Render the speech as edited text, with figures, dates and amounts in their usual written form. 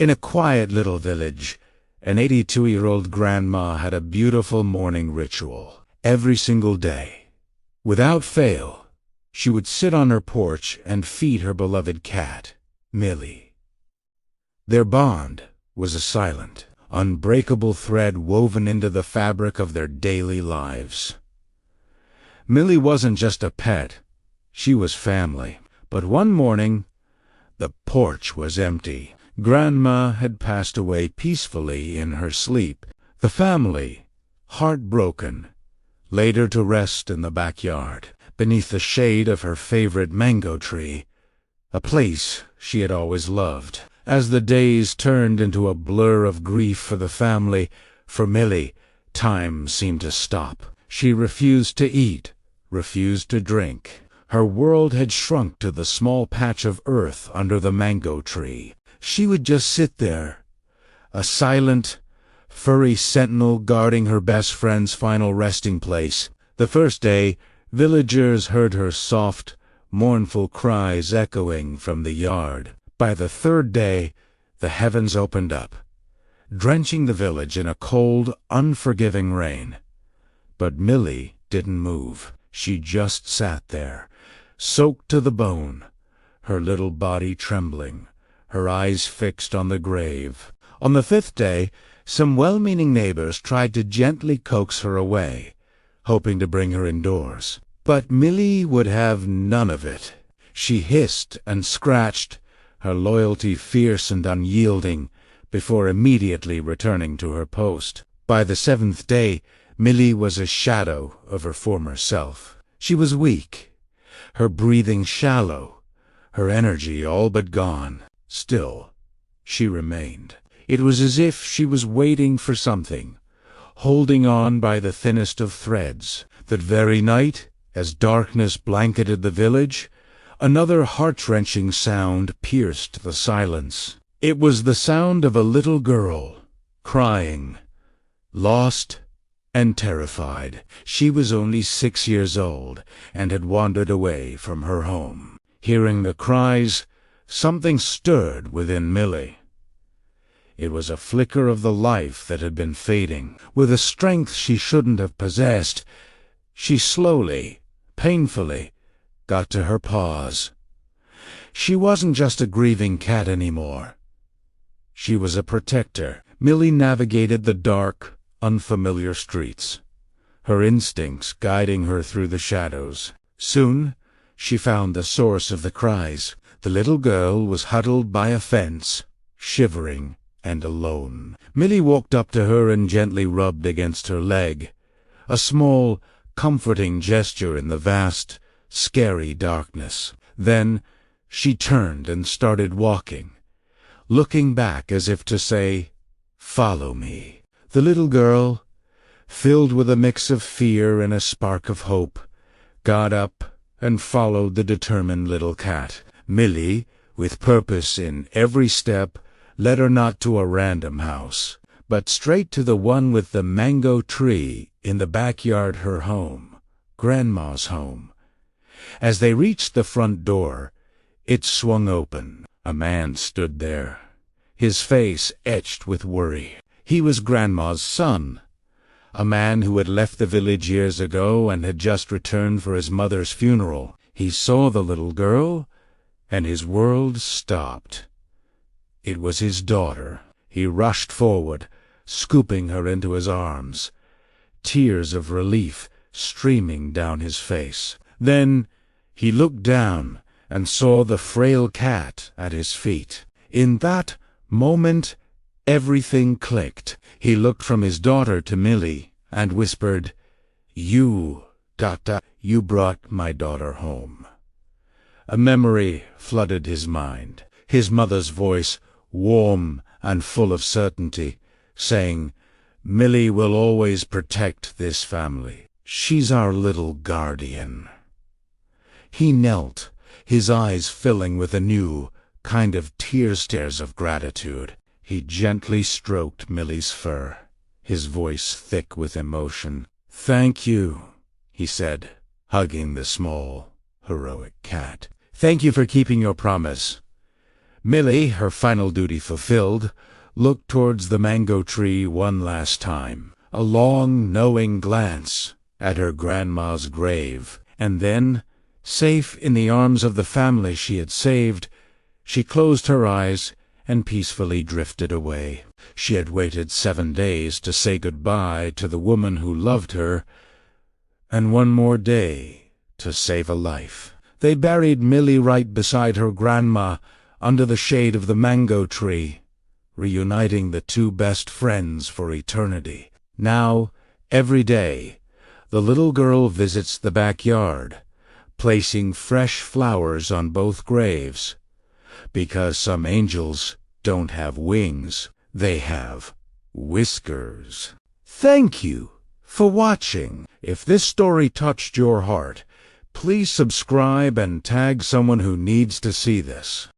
In a quiet little village, an 82-year-old grandma had a beautiful morning ritual. Every single day, without fail, she would sit on her porch and feed her beloved cat, Millie. Their bond was a silent, unbreakable thread woven into the fabric of their daily lives. Millie wasn't just a pet, she was family. But one morning, the porch was empty. Grandma had passed away peacefully in her sleep. The family, heartbroken, laid her to rest in the backyard, beneath the shade of her favorite mango tree, a place she had always loved. As the days turned into a blur of grief for the family, for Millie, time seemed to stop. She refused to eat, refused to drink. Her world had shrunk to the small patch of earth under the mango tree. She would just sit there, a silent, furry sentinel guarding her best friend's final resting place. The first day, villagers heard her soft, mournful cries echoing from the yard. By the third day, the heavens opened up, drenching the village in a cold, unforgiving rain. But Millie didn't move. She just sat there, soaked to the bone, her little body trembling, her eyes fixed on the grave. On the fifth day, some well-meaning neighbors tried to gently coax her away, hoping to bring her indoors. But Millie would have none of it. She hissed and scratched, her loyalty fierce and unyielding, before immediately returning to her post. By the seventh day, Millie was a shadow of her former self. She was weak, her breathing shallow, her energy all but gone. Still, she remained. It was as if she was waiting for something, holding on by the thinnest of threads. That very night, as darkness blanketed the village, another heart-wrenching sound pierced the silence. It was the sound of a little girl, crying, lost and terrified. She was only 6 years old, and had wandered away from her home. Hearing the cries, something stirred within Millie. It was a flicker of the life that had been fading. With a strength she shouldn't have possessed, she slowly, painfully, got to her paws. She wasn't just a grieving cat anymore. She was a protector. Millie navigated the dark, unfamiliar streets, her instincts guiding her through the shadows. Soon, she found the source of the cries. The little girl was huddled by a fence, shivering and alone. Millie walked up to her and gently rubbed against her leg, a small, comforting gesture in the vast, scary darkness. Then she turned and started walking, looking back as if to say, "Follow me." The little girl, filled with a mix of fear and a spark of hope, got up and followed the determined little cat. Millie, with purpose in every step, led her not to a random house, but straight to the one with the mango tree in the backyard, her home, Grandma's home. As they reached the front door, it swung open. A man stood there, his face etched with worry. He was Grandma's son, a man who had left the village years ago and had just returned for his mother's funeral. He saw the little girl, and his world stopped. It was his daughter. He rushed forward, scooping her into his arms, tears of relief streaming down his face. Then he looked down and saw the frail cat at his feet. In that moment, everything clicked. He looked from his daughter to Millie and whispered, "You, Tata, you brought my daughter home." A memory flooded his mind. His mother's voice, warm and full of certainty, saying, "Millie will always protect this family. She's our little guardian." He knelt, his eyes filling with a new kind of tears of gratitude. He gently stroked Millie's fur, his voice thick with emotion. "Thank you," he said, hugging the small, heroic cat. "Thank you for keeping your promise. Millie, her final duty fulfilled, looked towards the mango tree one last time. A long, knowing glance at her grandma's grave, and then, safe in the arms of the family she had saved, she closed her eyes and peacefully drifted away. She had waited 7 days to say goodbye to the woman who loved her, and one more day to save a life. They buried Millie right beside her grandma under the shade of the mango tree, reuniting the two best friends for eternity. Now, every day, the little girl visits the backyard, placing fresh flowers on both graves, because some angels don't have wings, they have whiskers. Thank you for watching. If this story touched your heart, please subscribe and tag someone who needs to see this.